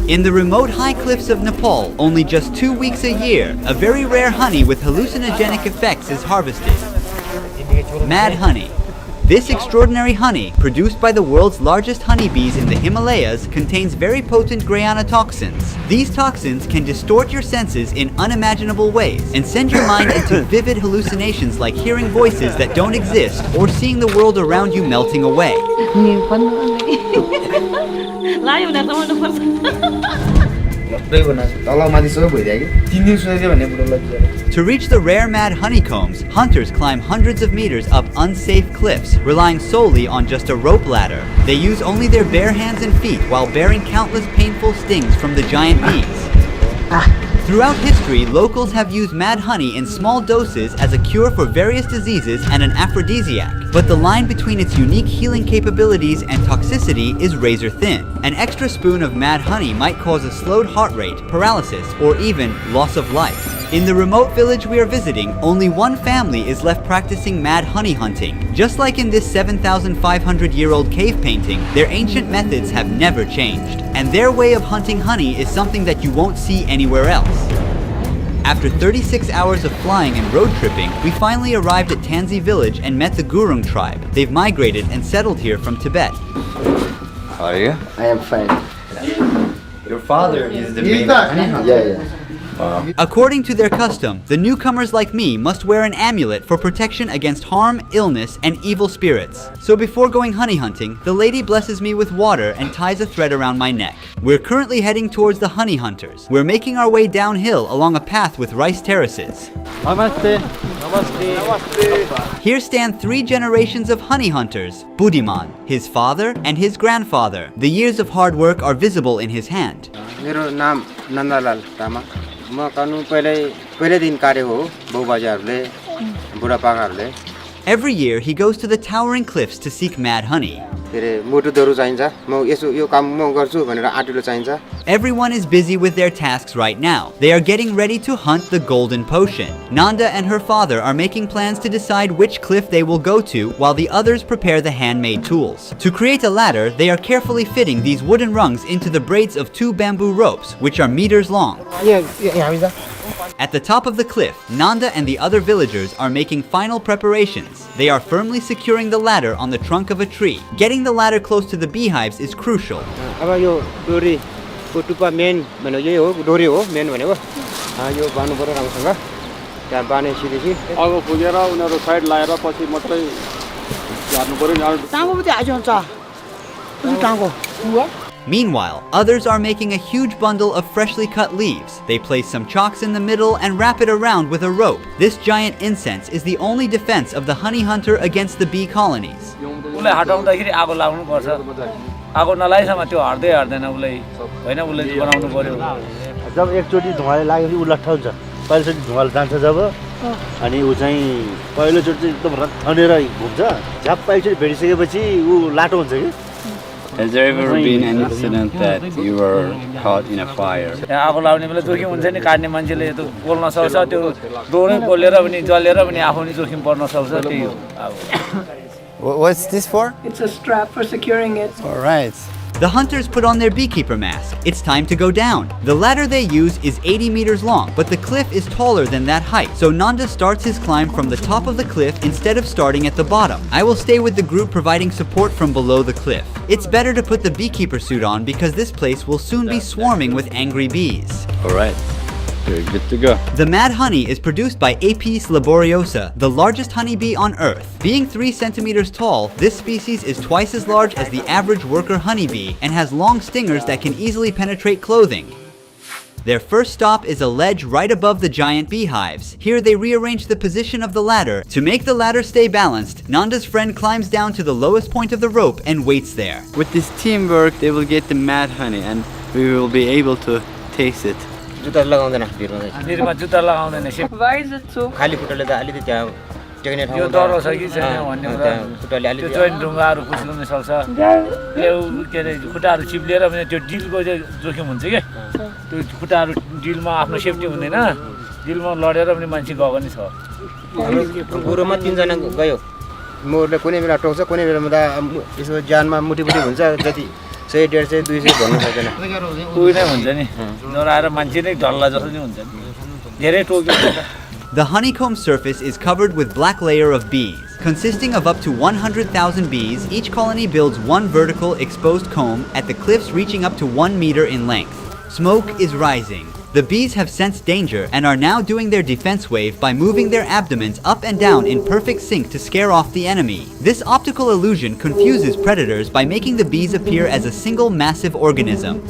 In the remote high cliffs of Nepal, only just 2 weeks a year, a very rare honey with hallucinogenic effects is harvested. Mad honey. This extraordinary honey, produced by the world's largest honeybees in the Himalayas, contains very potent grayanotoxins. These toxins can distort your senses in unimaginable ways and send your mind into vivid hallucinations like hearing voices that don't exist or seeing the world around you melting away. To reach the rare mad honeycombs, hunters climb hundreds of meters up unsafe cliffs, relying solely on just a rope ladder. They use only their bare hands and feet while bearing countless painful stings from the giant bees. Throughout history, locals have used mad honey in small doses as a cure for various diseases and an aphrodisiac. But the line between its unique healing capabilities and toxicity is razor thin. An extra spoon of mad honey might cause a slowed heart rate, paralysis, or even loss of life. In the remote village we are visiting, only one family is left practicing mad honey hunting. Just like in this 7,500-year-old cave painting, their ancient methods have never changed. And their way of hunting honey is something that you won't see anywhere else. After 36 hours of flying and road tripping, we finally arrived at Tansi village and met the Gurung tribe. They've migrated and settled here from Tibet. How are you? I am fine. Your father is the main honey hunter. Yeah. According to their custom, the newcomers like me must wear an amulet for protection against harm, illness, and evil spirits. So before going honey hunting, the lady blesses me with water and ties a thread around my neck. We're currently heading towards the honey hunters. We're making our way downhill along a path with rice terraces. Namaste. Namaste. Namaste. Here stand 3 generations of honey hunters. Budiman, his father, and his grandfather. The years of hard work are visible in his hand. मेरो नाम नन्दलाल तामाङ म कानुन पहिले दिन काटे हो बाउबाजेहरूले बुढापाकाहरूले Every year he goes to the towering cliffs to seek mad honey. फेरि मोटुदहरू चाहिन्छ म यसो यो काम म गर्छु भनेर आँटिलो चाहिन्छ. Everyone is busy with their tasks right now. They are getting ready to hunt the golden potion. Nanda and her father are making plans to decide which cliff they will go to while the others prepare the handmade tools. To create a ladder, they are carefully fitting these wooden rungs into the braids of 2 bamboo ropes, which are meters long. At the top of the cliff, Nanda and the other villagers are making final preparations. They are firmly securing the ladder on the trunk of a tree. Getting the ladder close to the beehives is crucial. अब यो डोरीको टुप्पा main भनेको यही हो डोरी हो main भनेको यो बान्नु पर्यो राम्रोसँग त्यहाँ बानेपछि अगो पुगेर उनीहरु साइड लाएर पछि मात्रै झार्नु पर्यो नि टाङो पनि आइन्छ टाङो Meanwhile, others are making a huge bundle of freshly cut leaves. They place some chalks in the middle and wrap it around with a rope. This giant incense is the only defense of the honey hunter against the bee colonies. उले हटाउँदाखेरि आगो लाग्नु पर्छ आगो नलाइसम्म त्यो हट्दै हट्दैन उले हैन उले बनाउनु पर्यो जब एकचोटी धुवाले लाग्यो उ लट्ठ हुन्छ पहिलोचोटी धुवाले जान्छ जब अनि उ चाहिँ पहिलोचोटी एकदम रथनेर घुम्छ झ्याप एकचोटी भेटिसकेपछि उ लाटो हुन्छ के. Has there ever been an incident that you were caught in a fire? आगो लाग्ने बेला जोखिम हुन्छ नि काट्ने मान्छेले त्यो बोल्न सक्छ त्यो दोरै बोलेर पनि जलेर पनि आफू नि जोखिम पर्न सक्छ त्यही हो अब. What's this for? It's a strap for securing it. All right. The hunters put on their beekeeper mask. It's time to go down. The ladder they use is 80 meters long, but the cliff is taller than that height. So Nanda starts his climb from the top of the cliff instead of starting at the bottom. I will stay with the group providing support from below the cliff. It's better to put the beekeeper suit on because this place will soon be swarming with angry bees. All right. You're good to go. The mad honey is produced by Apis laboriosa, the largest honeybee on Earth. Being 3 centimeters tall, this species is twice as large as the average worker honeybee and has long stingers that can easily penetrate clothing. Their first stop is a ledge right above the giant beehives. Here they rearrange the position of the ladder. To make the ladder stay balanced, Nanda's friend climbs down to the lowest point of the rope and waits there. With this teamwork, they will get the mad honey and we will be able to taste it. जुत्ता लगाउँदैन निरमा जुत्ता लगाउँदैन SIP Why is it so? खाली खुट्टाले त अलिकति त्यहाँ टेक्ने ठाउँ यो डर छ कि छैन भन्ने कुरा खुट्टाले त्यो जोइन ढुङ्गाहरू खुस्किन सक्छ यो के रे खुट्टाहरू चिप्लेर पनि त्यो डिलको चाहिँ जोखिम हुन्छ के त्यो खुट्टाहरू डिलमा आफ्नो सेफ्टी हुँदैन डिलमा लडेर पनि मान्छे गएको नि छ गुरुमा 3 जना गयो मोरले कुनै बेला टोक्छ कुनै बेला त यसो ज्यानमा मुटिमुटी हुन्छ जति 100 150 200 भन्नु सक्दैन कोही नै हुन्छ नि नराएर मान्छे नै डल्ला जस्तो नि हुन्छ नि धेरै टोक्यो हुन्छ The honeycomb surface is covered with black layer of bees. Consisting of up to 100,000 bees, each colony builds one vertical exposed comb at the cliffs reaching up to 1 meter in length. Smoke is rising. The bees have sensed danger and are now doing their defense wave by moving their abdomens up and down in perfect sync to scare off the enemy. This optical illusion confuses predators by making the bees appear as a single massive organism.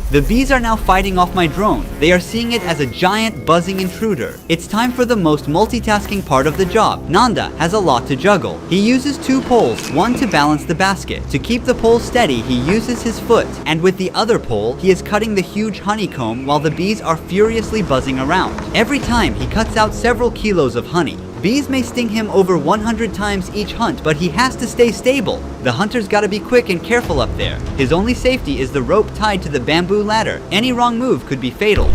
The bees are now fighting off my drone. They are seeing it as a giant buzzing intruder. It's time for the most multitasking part of the job. Nanda has a lot to juggle. He uses 2 poles, one to balance the basket. To keep the pole steady, he uses his foot. And with the other pole, he is cutting the huge honeycomb while the bees are furiously buzzing around. Every time, he cuts out several kilos of honey. Bees may sting him over 100 times each hunt, but he has to stay stable. The hunter's gotta be quick and careful up there. His only safety is the rope tied to the bamboo ladder. Any wrong move could be fatal.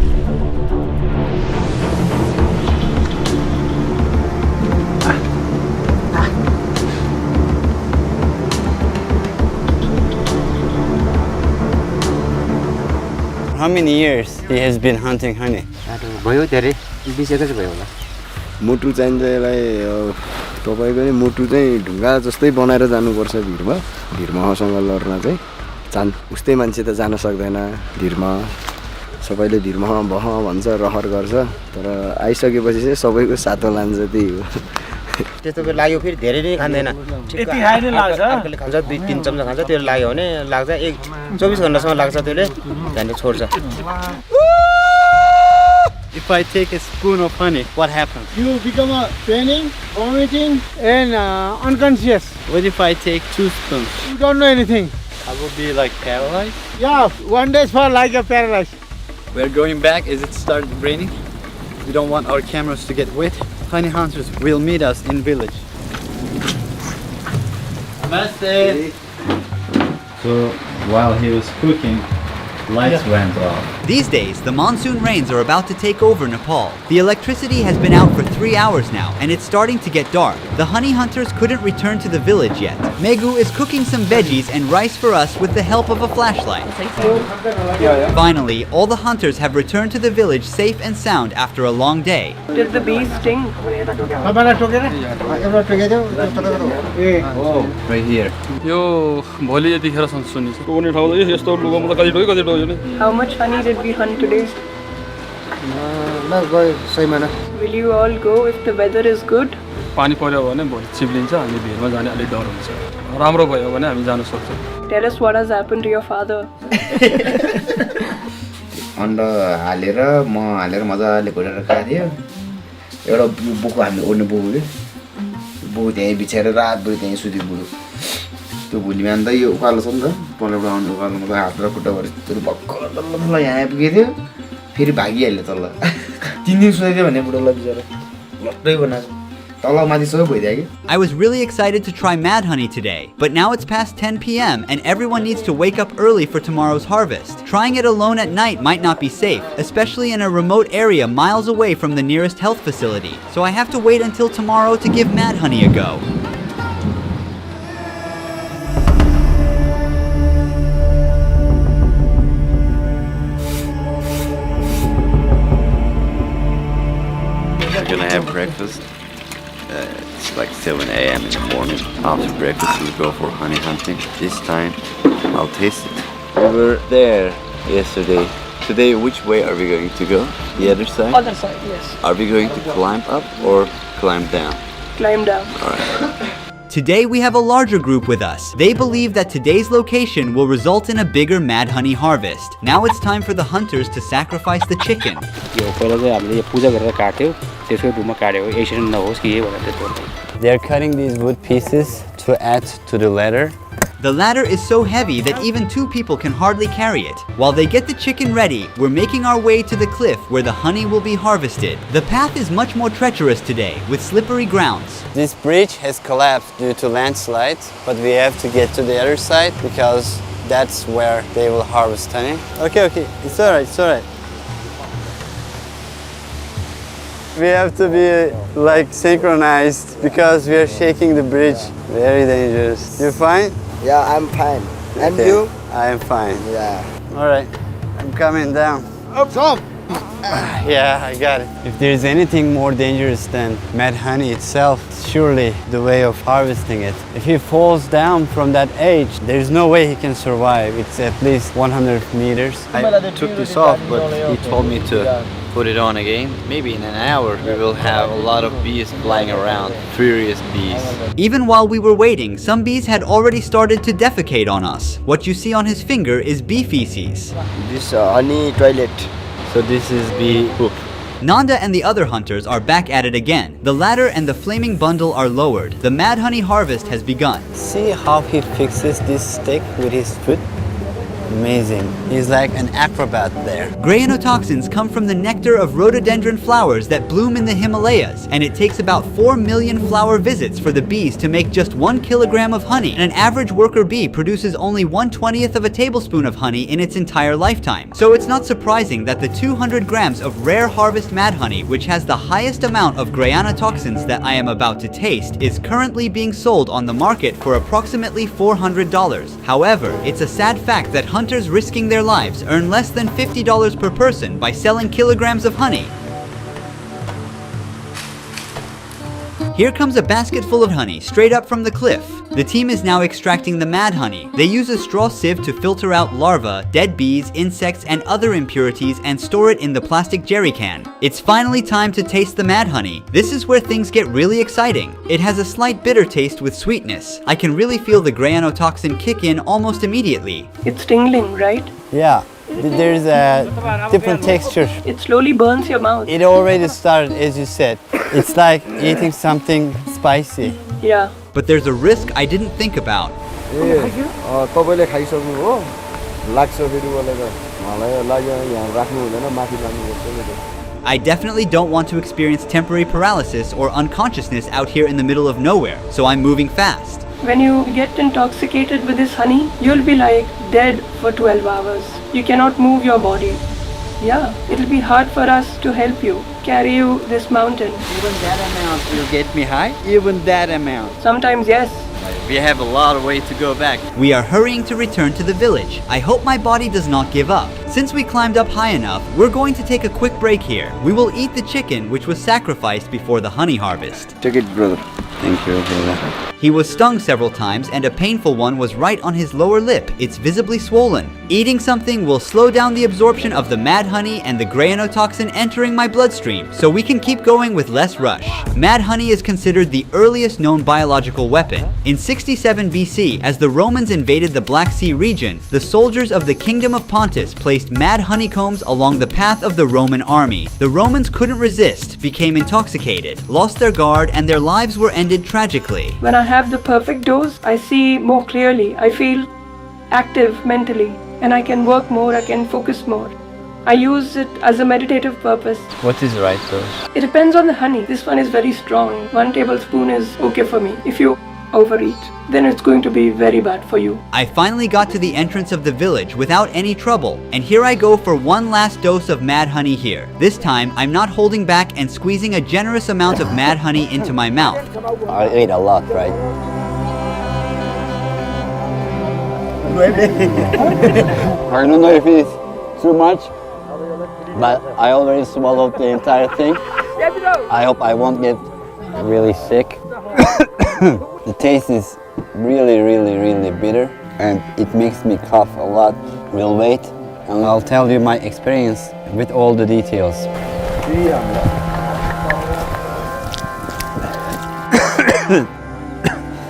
How many years he has been hunting honey? भयो धेरै 20 एकै चाहिँ भयो होला मुटु चाहिन्छ यसलाई तपाईको नि मुटु चाहिँ ढुङ्गा जस्तै बनाएर जानुपर्छ भिरमा लड्न चाहिँ उस्तै मान्छे त जान सक्दैन भिरमा सबैले भिरमा बह भन्छ रहर गर्छ तर आइसकेपछि चाहिँ सबैको सातो लान्छ त्यही हो त्यस्तो बेला लाग्यो फेरि धेरै नै खाँदैन यति खाइ नै लाग्छ अर्कोले खान्छ 2-3 चम्चा खान्छ त्यो लाग्यो भने लाग्छ 24 घण्टासम्म लाग्छ त्यसले त्यहाँदेखि छोड्छ If I take a spoon of honey, what happens? You become a panic, vomiting, and unconscious. What if I take 2 spoons? You don't know anything. I will be like paralyzed. Yeah, 1 day for like a paralyzed. We're going back as it started raining. We don't want our cameras to get wet. Honey hunters will meet us in village. Namaste. So while he was cooking, lights went off. These days, the monsoon rains are about to take over Nepal. The electricity has been out for 3 hours now, and it's starting to get dark. The honey hunters couldn't return to the village yet. Megu is cooking some veggies and rice for us with the help of a flashlight. Finally, all the hunters have returned to the village safe and sound after a long day. Did the bees sting? Right here. यो भोलि यतिखेर सुनिन्छ टोक्ने ठाउँ चाहिँ यस्तो लुगामा त कति Tokyo नि How much honey did we hunt today? ल गयो 100 माना Will you all go if the weather is good? पानी पर्यो भने भोलि चिप्लिन्छ हामी भिरमा जाने अलि डर हुन्छ राम्रो भयो भने हामी जान सक्छौँ Tell us what has happened to your father. अन्डा हालेर म हालेर मजाले घोडेर खादियो एउटा बुको हामीले ओड्ने बुको के बुको त्यही बिछाएर रातभरि त्यही सुत्यो बुढो त्यो भोलि बिहान त यो उकालो छ नि त पल्लो आउनु उकालोमा त हात र खुट्टा भएर त्यो भक्कल यहाँ आइपुगेको थियो फेरि भागिहाल्यो तल 3 दिन सुतेको भने बुढोलाई बिचरा लट्टै बनाएको I was really excited to try mad honey today, but now it's past 10 p.m. and everyone needs to wake up early for tomorrow's harvest. Trying it alone at night might not be safe, especially in a remote area miles away from the nearest health facility. So I have to wait until tomorrow to give mad honey a go. We're gonna have breakfast. It's like 7 a.m. in the morning. After breakfast, we'll go for honey hunting. This time, I'll taste it. We were there yesterday. Today, which way are we going to go? The other side? Other side, yes. Are we going to climb up or climb down? Climb down. Alright. Today we have a larger group with us. They believe that today's location will result in a bigger mad honey harvest. Now it's time for the hunters to sacrifice the chicken. They are cutting these wood pieces to add to the ladder. The ladder is so heavy that even 2 people can hardly carry it. While they get the chicken ready, we're making our way to the cliff where the honey will be harvested. The path is much more treacherous today, with slippery grounds. This bridge has collapsed due to landslides, but we have to get to the other side because that's where they will harvest honey. Okay, it's alright. We have to be like synchronized because we are shaking the bridge. Very dangerous. You fine? Yeah, I'm fine. And you? I am fine. Yeah. All right, I'm coming down. Up. Yeah, I got it. If there's anything more dangerous than mad honey itself, surely the way of harvesting it. If he falls down from that edge, there's no way he can survive. It's at least 100 meters. I took this off, but he told me to put it on again. Maybe in an hour we will have a lot of bees flying around, furious bees. Even while we were waiting, some bees had already started to defecate on us. What you see on his finger is bee feces. This honey toilet. So this is bee poop. Nanda and the other hunters are back at it again. The ladder and the flaming bundle are lowered. The mad honey harvest has begun. See how he fixes this stick with his foot? Amazing. He's like an acrobat there. Grayanotoxins come from the nectar of rhododendron flowers that bloom in the Himalayas, and it takes about 4 million flower visits for the bees to make just 1 kilogram of honey. And an average worker bee produces only 1/20th of a tablespoon of honey in its entire lifetime. So it's not surprising that the 200 grams of rare harvest mad honey, which has the highest amount of grayanotoxins that I am about to taste, is currently being sold on the market for approximately $400. However, it's a sad fact that hunters risking their lives earn less than $50 per person by selling kilograms of honey. Here comes a basket full of honey straight up from the cliff. The team is now extracting the mad honey. They use a straw sieve to filter out larvae, dead bees, insects, and other impurities and store it in the plastic jerry can. It's finally time to taste the mad honey. This is where things get really exciting. It has a slight bitter taste with sweetness. I can really feel the grayanotoxin kick in almost immediately. It's tingling, right? Yeah. There's a different texture. It slowly burns your mouth. It already started, as you said. It's like eating something spicy. Yeah. But there's a risk I didn't think about. तपाईले खाइसक्नुभयो लाग्छ फेरि मलाई त मलाई लाग्यो यहाँ राख्नु हुँदैन माथि लानुपर्छ नि I definitely don't want to experience temporary paralysis or unconsciousness out here in the middle of nowhere, so I'm moving fast. When you get intoxicated with this honey, you'll be like dead for 12 hours. You cannot move your body. Yeah, it'll be hard for us to help you, carry you this mountain. Even that amount will get me high? Even that amount? Sometimes yes. We have a lot of way to go back. We are hurrying to return to the village. I hope my body does not give up. Since we climbed up high enough, we're going to take a quick break here. We will eat the chicken which was sacrificed before the honey harvest. Take it, brother. Thank you, brother. He was stung several times and a painful one was right on his lower lip. It's visibly swollen. Eating something will slow down the absorption of the mad honey and the grayanotoxin entering my bloodstream, so we can keep going with less rush. Mad honey is considered the earliest known biological weapon. In 67 BC, as the Romans invaded the Black Sea region, the soldiers of the Kingdom of Pontus placed mad honeycombs along the path of the Roman army. The Romans couldn't resist, became intoxicated, lost their guard, and their lives were ended tragically. When I have the perfect dose, I see more clearly. I feel active mentally, and I can work more, I can focus more. I use it as a meditative purpose. What is right dose? It depends on the honey. This one is very strong. 1 tablespoon is okay for me. If you overeat, then it's going to be very bad for you. I finally got to the entrance of the village without any trouble, and here I go for one last dose of mad honey here. This time, I'm not holding back and squeezing a generous amount of mad honey into my mouth. I ate a lot, right? I don't know if it's too much, but I already swallowed the entire thing. I hope I won't get really sick. The taste is really bitter, and it makes me cough a lot. We'll wait, and I'll tell you my experience with all the details.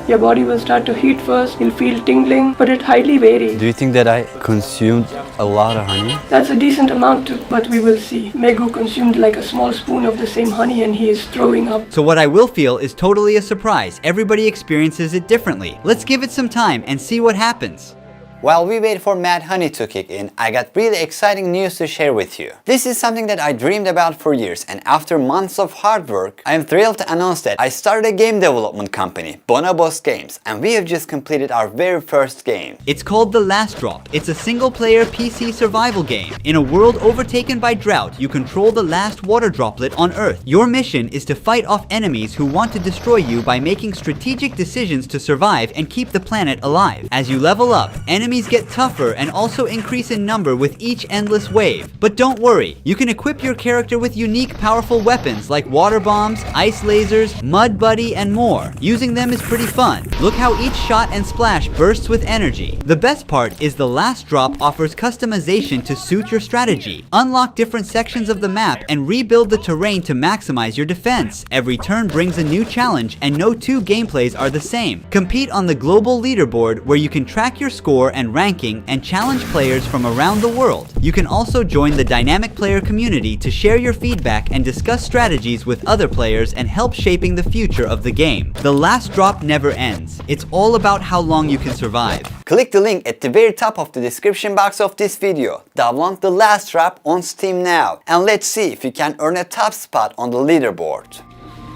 Your body will start to heat first, you'll feel tingling, but it highly varies. Do you think that I consumed a lot of honey? That's a decent amount too, but we will see. Megu consumed like a small spoon of the same honey and he is throwing up. So what I will feel is totally a surprise. Everybody experiences it differently. Let's give it some time and see what happens. While we wait for mad honey to kick in, I got really exciting news to share with you. This is something that I dreamed about for years, and after months of hard work, I am thrilled to announce that I started a game development company, Bonobos Games, and we have just completed our very first game. It's called The Last Drop. It's a single-player PC survival game. In a world overtaken by drought, you control the last water droplet on Earth. Your mission is to fight off enemies who want to destroy you by making strategic decisions to survive and keep the planet alive. As you level up, enemies enemies get tougher and also increase in number with each endless wave. But don't worry, you can equip your character with unique powerful weapons like water bombs, ice lasers, mud buddy, and more. Using them is pretty fun. Look how each shot and splash bursts with energy. The best part is the last drop offers customization to suit your strategy. Unlock different sections of the map and rebuild the terrain to maximize your defense. Every turn brings a new challenge and no two gameplays are the same. Compete on the global leaderboard where you can track your score and ranking and challenge players from around the world. You can also join the dynamic player community to share your feedback and discuss strategies with other players and help shaping the future of the game. The last drop never ends. It's all about how long you can survive. Click the link at the very top of the description box of this video. Download the last drop on Steam now and let's see if you can earn a top spot on the leaderboard.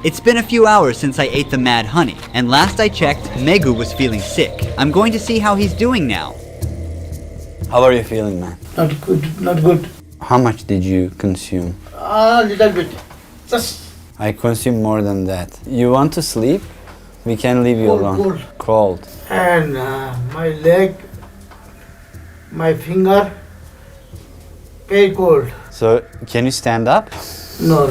It's been a few hours since I ate the mad honey, and last I checked, Megu was feeling sick. I'm going to see how he's doing now. How are you feeling, man? Not good, not good. How much did you consume? A little bit. Just I consumed more than that. You want to sleep? We can leave you alone. Cold. and my leg, my finger, very cold. So, can you stand up? No.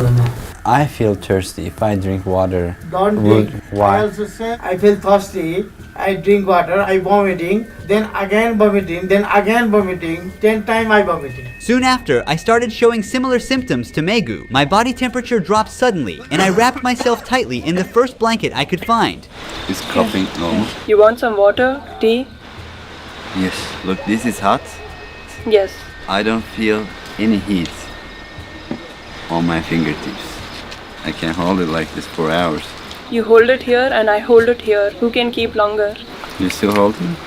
I feel thirsty. If I drink water, Don't would drink. why? I also say I feel thirsty. I drink water, I vomiting, then again vomiting, then again vomiting, 10 times I vomiting. Soon after, I started showing similar symptoms to Megu. My body temperature dropped suddenly, and I wrapped myself tightly in the first blanket I could find. Is coughing normal? You want some water, tea? Yes. Look, this is hot. Yes. I don't feel any heat on my fingertips. I can hold it like this for hours. You hold it here and I hold it here. Who can keep longer? You still hold it?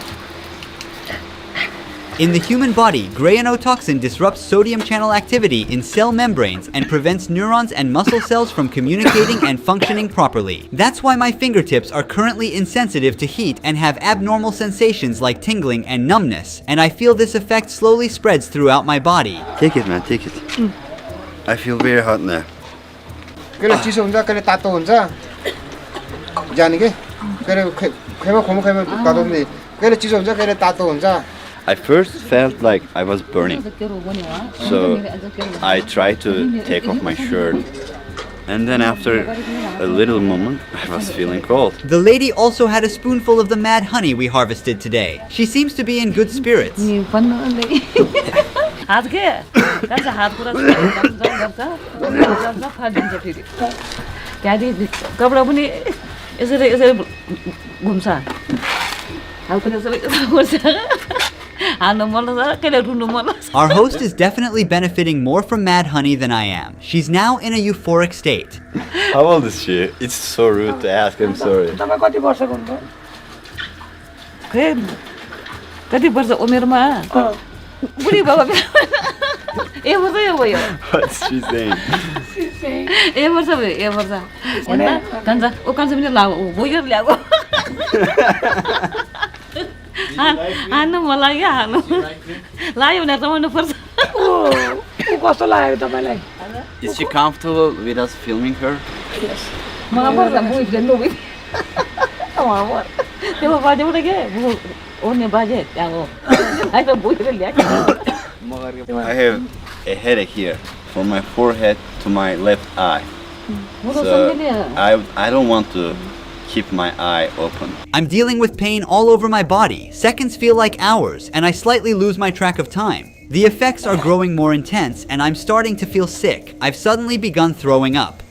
In the human body, grayanotoxin disrupts sodium channel activity in cell membranes and prevents neurons and muscle cells from communicating and functioning properly. That's why my fingertips are currently insensitive to heat and have abnormal sensations like tingling and numbness, and I feel this effect slowly spreads throughout my body. Take it, man, take it. I feel very hot now. कहिले चिसो हुन्छ कहिले तातो हुन्छ जाने के कहिले खैमा खमो खैमा तातो हुन्छ कहिले चिसो हुन्छ कहिले तातो हुन्छ. I first felt like I was burning, so I tried to take off my shirt, and then after a little moment I was feeling cold. The lady also had a spoonful of the mad honey we harvested today. She seems to be in good spirits. हात के कान्छ हात पुरा गर्छ फाटिन्छ फेरि त्यहाँदेखि कपडा पनि यसरी घुम्छ हात पनि यसरी घुम्छ हाल्नु मन लाग्छ कहिले रुनु मन लाग्छ. Our host is definitely benefiting more from mad honey than I am. She's now in a euphoric state. How old is she? It's so rude to ask, I'm sorry. तपाईँ कति वर्षको हुनुहुन्छ? खै कति वर्ष उमेरमा बुढी बाबा ए वर्ष यो भयो. What's she saying? ए वर्ष भयो ए वर्ष हैन कान्छ ओ कान्छ पनि लाउ बोयर ल्याएको हान्नु मलाई क्या हान्नु लाग्यो भने रमाउनु पर्छ. ओ कस्तो लाग्यो तपाईलाई? Is she comfortable with us filming her? Yes. मलाई पर्छ बोइले नोबी म त्यो बाजे उठे के ओर्ने बाजे त्यहाँ हो अहिले बोइले ल्याएको. I have a headache here, from my forehead to my left eye. So I don't want to keep my eye open. I'm dealing with pain all over my body. Seconds feel like hours, and I slightly lose my track of time. The effects are growing more intense, and I'm starting to feel sick. I've suddenly begun throwing up.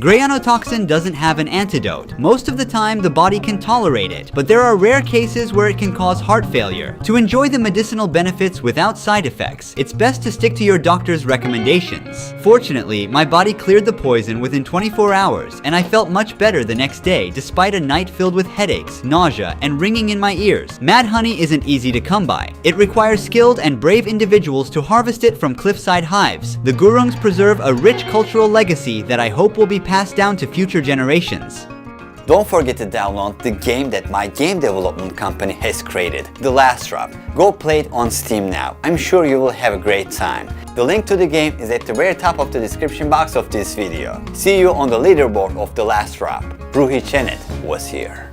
Grayanotoxin doesn't have an antidote. Most of the time, the body can tolerate it, but there are rare cases where it can cause heart failure. To enjoy the medicinal benefits without side effects, it's best to stick to your doctor's recommendations. Fortunately, my body cleared the poison within 24 hours, and I felt much better the next day despite a night filled with headaches, nausea, and ringing in my ears. Mad honey isn't easy to come by. It requires skilled and brave individuals to harvest it from cliffside hives. The Gurungs preserve a rich cultural legacy that I hope will be passed down to future generations. Don't forget to download the game that my game development company has created, The Last Drop. Go play it on Steam now. I'm sure you will have a great time. The link to the game is at the very top of the description box of this video. See you on the leaderboard of The Last Drop. Ruhi Chenet was here.